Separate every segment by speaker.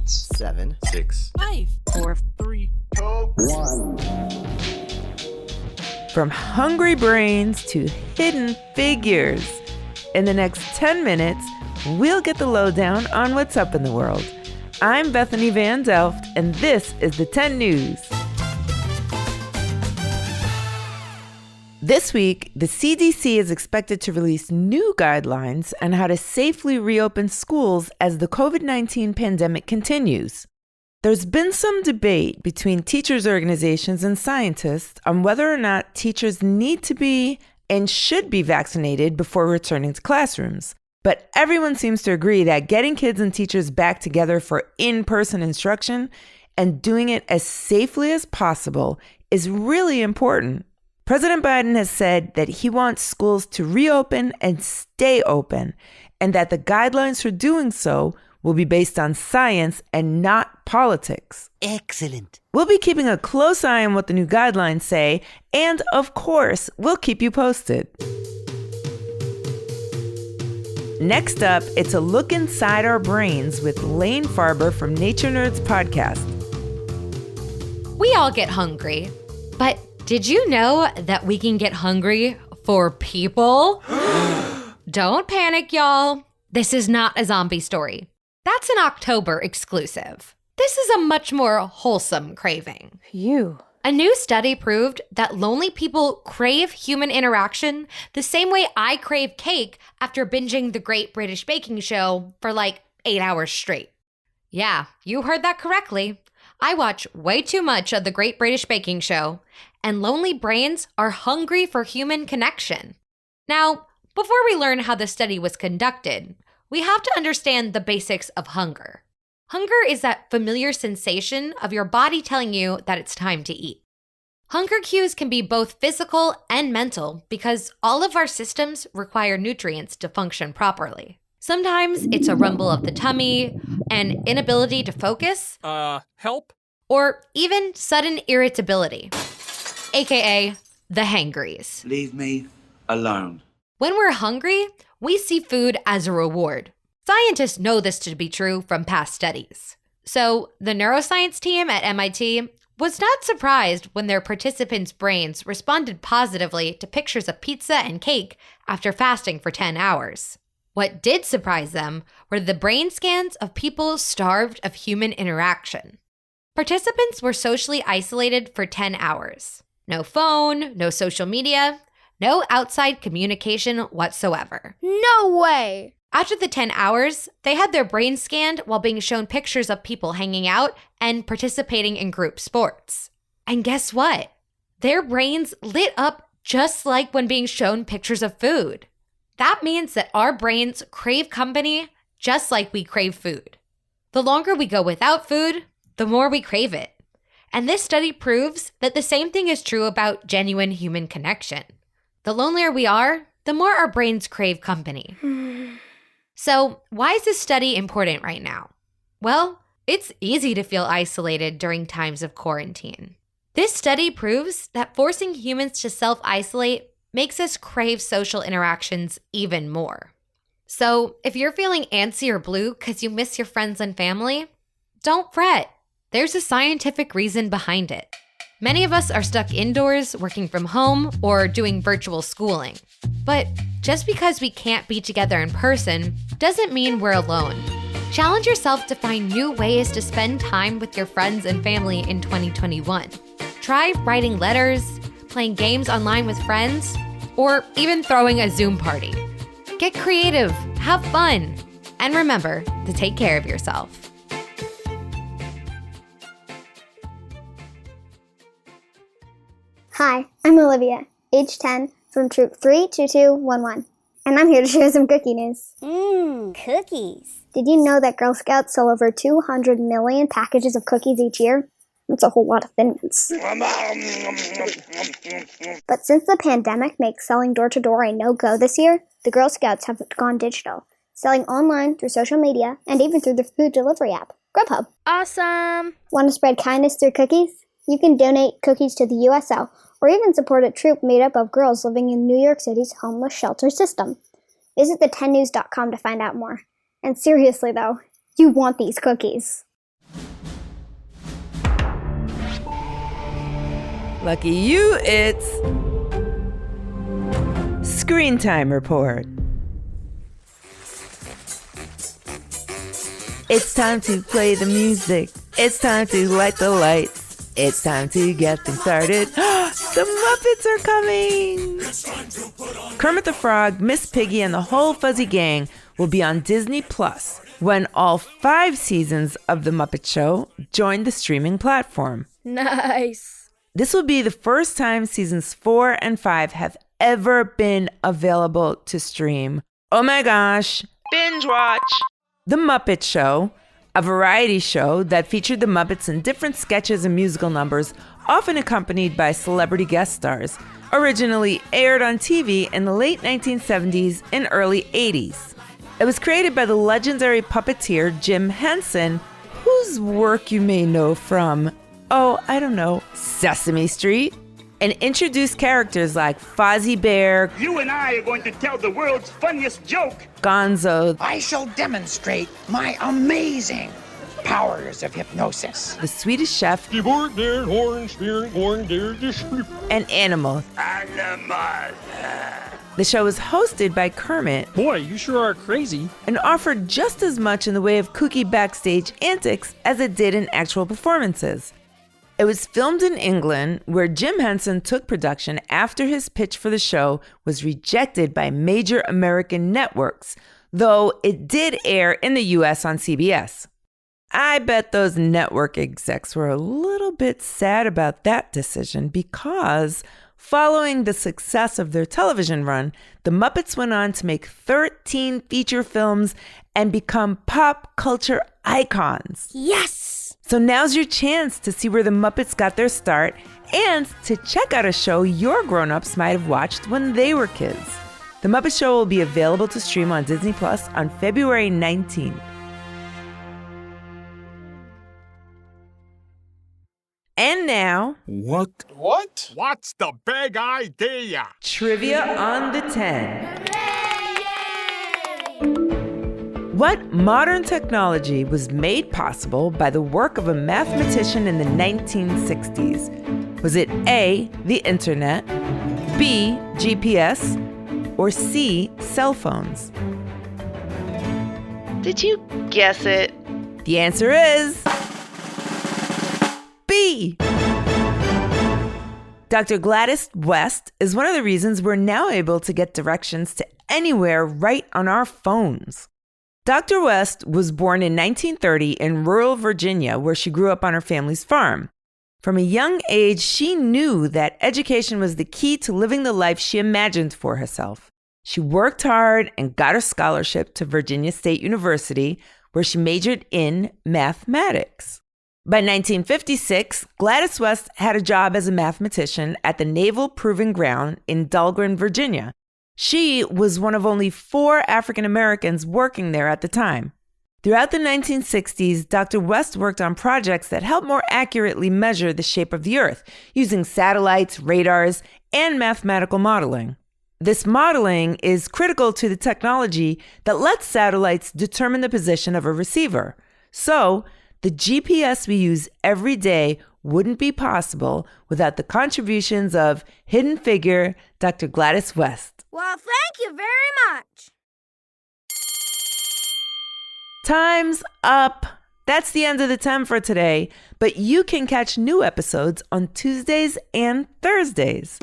Speaker 1: 8, 7,
Speaker 2: 6,
Speaker 3: 5,
Speaker 1: 4,
Speaker 3: 3,
Speaker 1: 1.
Speaker 4: From hungry brains to hidden figures. In the next 10 minutes, we'll get the lowdown on what's up in the world. I'm Bethany Van Delft, and this is the 10 News. This week, the CDC is expected to release new guidelines on how to safely reopen schools as the COVID-19 pandemic continues. There's been some debate between teachers' organizations and scientists on whether or not teachers need to be and should be vaccinated before returning to classrooms. But everyone seems to agree that getting kids and teachers back together for in-person instruction and doing it as safely as possible is really important. President Biden has said that he wants schools to reopen and stay open, and that the guidelines for doing so will be based on science and not politics.
Speaker 3: Excellent.
Speaker 4: We'll be keeping a close eye on what the new guidelines say, and of course, we'll keep you posted. Next up, it's a look inside our brains with Lane Farber from Nature Nerds podcast.
Speaker 5: We all get hungry, but did you know that we can get hungry for people? Don't panic, y'all. This is not a zombie story. That's an October exclusive. This is a much more wholesome craving.
Speaker 6: Phew.
Speaker 5: A new study proved that lonely people crave human interaction the same way I crave cake after binging the Great British Baking Show for like 8 hours straight. Yeah, you heard that correctly. I watch way too much of the Great British Baking Show, and lonely brains are hungry for human connection. Now, before we learn how the study was conducted, we have to understand the basics of hunger. Hunger is that familiar sensation of your body telling you that it's time to eat. Hunger cues can be both physical and mental because all of our systems require nutrients to function properly. Sometimes it's a rumble of the tummy, an inability to focus,
Speaker 2: help?
Speaker 5: or even sudden irritability, aka the hangries.
Speaker 7: Leave me alone.
Speaker 5: When we're hungry, we see food as a reward. Scientists know this to be true from past studies. So the neuroscience team at MIT was not surprised when their participants' brains responded positively to pictures of pizza and cake after fasting for 10 hours. What did surprise them were the brain scans of people starved of human interaction. Participants were socially isolated for 10 hours. No phone, no social media, no outside communication whatsoever.
Speaker 6: No way!
Speaker 5: After the 10 hours, they had their brains scanned while being shown pictures of people hanging out and participating in group sports. And guess what? Their brains lit up just like when being shown pictures of food. That means that our brains crave company just like we crave food. The longer we go without food, the more we crave it. And this study proves that the same thing is true about genuine human connection. The lonelier we are, the more our brains crave company. So, why is this study important right now? Well, it's easy to feel isolated during times of quarantine. This study proves that forcing humans to self-isolate makes us crave social interactions even more. So, if you're feeling antsy or blue because you miss your friends and family, don't fret. There's a scientific reason behind it. Many of us are stuck indoors, working from home, or doing virtual schooling. But just because we can't be together in person doesn't mean we're alone. Challenge yourself to find new ways to spend time with your friends and family in 2021. Try writing letters, playing games online with friends, or even throwing a Zoom party. Get creative, have fun, and remember to take care of yourself.
Speaker 8: Hi, I'm Olivia, age 10, from Troop 32211, and I'm here to share some cookie news.
Speaker 6: Cookies.
Speaker 8: Did you know that Girl Scouts sell over 200 million packages of cookies each year? That's a whole lot of Thin Mints. But since the pandemic makes selling door-to-door a no-go this year, the Girl Scouts have gone digital, selling online through social media and even through the food delivery app, Grubhub.
Speaker 6: Awesome.
Speaker 8: Want to spread kindness through cookies? You can donate cookies to the USO or even support a troop made up of girls living in New York City's homeless shelter system. Visit the10news.com to find out more. And seriously though, you want these cookies.
Speaker 4: Lucky you, it's Screen Time Report. It's time to play the music. It's time to light the lights. It's time to get things started. The Muppets are coming! Kermit the Frog, Miss Piggy, and the whole Fuzzy Gang will be on Disney Plus when all 5 seasons of The Muppet Show join the streaming platform.
Speaker 6: Nice.
Speaker 4: This will be the first time seasons 4 and 5 have ever been available to stream. Oh my gosh! Binge watch! The Muppet Show, a variety show that featured the Muppets in different sketches and musical numbers, often accompanied by celebrity guest stars, originally aired on TV in the late 1970s and early 80s. It was created by the legendary puppeteer Jim Henson, whose work you may know from, Sesame Street, and introduced characters like Fozzie Bear,
Speaker 2: You and I are going to tell the world's funniest joke.
Speaker 4: Gonzo,
Speaker 3: I shall demonstrate my amazing powers of hypnosis.
Speaker 4: the Swedish Chef, and Animal. The show was hosted by Kermit.
Speaker 9: Boy, you sure are crazy.
Speaker 4: And offered just as much in the way of kooky backstage antics as it did in actual performances. It was filmed in England, where Jim Henson took production after his pitch for the show was rejected by major American networks, though it did air in the US on CBS. I bet those network execs were a little bit sad about that decision because following the success of their television run, the Muppets went on to make 13 feature films and become pop culture icons.
Speaker 6: Yes.
Speaker 4: So now's your chance to see where the Muppets got their start and to check out a show your grown-ups might have watched when they were kids. The Muppet Show will be available to stream on Disney Plus on February 19th. And now,
Speaker 10: What?
Speaker 11: What's the big idea?
Speaker 4: Trivia on the 10. What modern technology was made possible by the work of a mathematician in the 1960s? Was it A, the internet, B, GPS, or C, cell phones? Did you guess it? The answer is B. Dr. Gladys West is one of the reasons we're now able to get directions to anywhere right on our phones. Dr. West was born in 1930 in rural Virginia, where she grew up on her family's farm. From a young age, she knew that education was the key to living the life she imagined for herself. She worked hard and got her scholarship to Virginia State University, where she majored in mathematics. By 1956, Gladys West had a job as a mathematician at the Naval Proving Ground in Dahlgren, Virginia. She was one of only 4 African Americans working there at the time. Throughout the 1960s, Dr. West worked on projects that helped more accurately measure the shape of the Earth, using satellites, radars, and mathematical modeling. This modeling is critical to the technology that lets satellites determine the position of a receiver. So, the GPS we use every day wouldn't be possible without the contributions of hidden figure Dr. Gladys West.
Speaker 6: Well, thank you very much.
Speaker 4: Time's up. That's the end of the 10 for today, but you can catch new episodes on Tuesdays and Thursdays.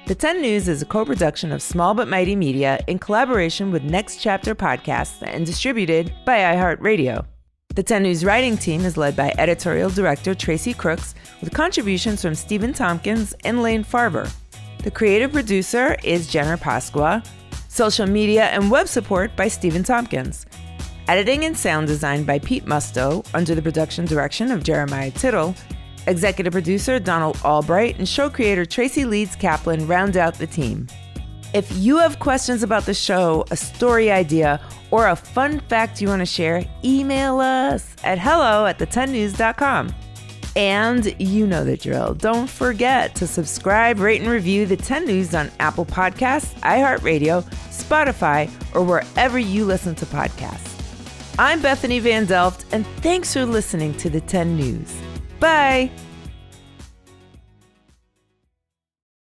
Speaker 4: The 10 News is a co-production of Small But Mighty Media in collaboration with Next Chapter Podcasts and distributed by iHeartRadio. The 10 News writing team is led by editorial director Tracy Crooks, with contributions from Stephen Tompkins and Lane Farber. The creative producer is Jenner Pasqua. Social media and web support by Stephen Tompkins. Editing and sound design by Pete Musto under the production direction of Jeremiah Tittle. Executive producer Donald Albright and show creator Tracy Leeds Kaplan round out the team. If you have questions about the show, a story idea, or a fun fact you want to share, email us at hello@the10news.com. And you know the drill. Don't forget to subscribe, rate, and review the 10 News on Apple Podcasts, iHeartRadio, Spotify, or wherever you listen to podcasts. I'm Bethany Van Delft, and thanks for listening to the 10 News. Bye.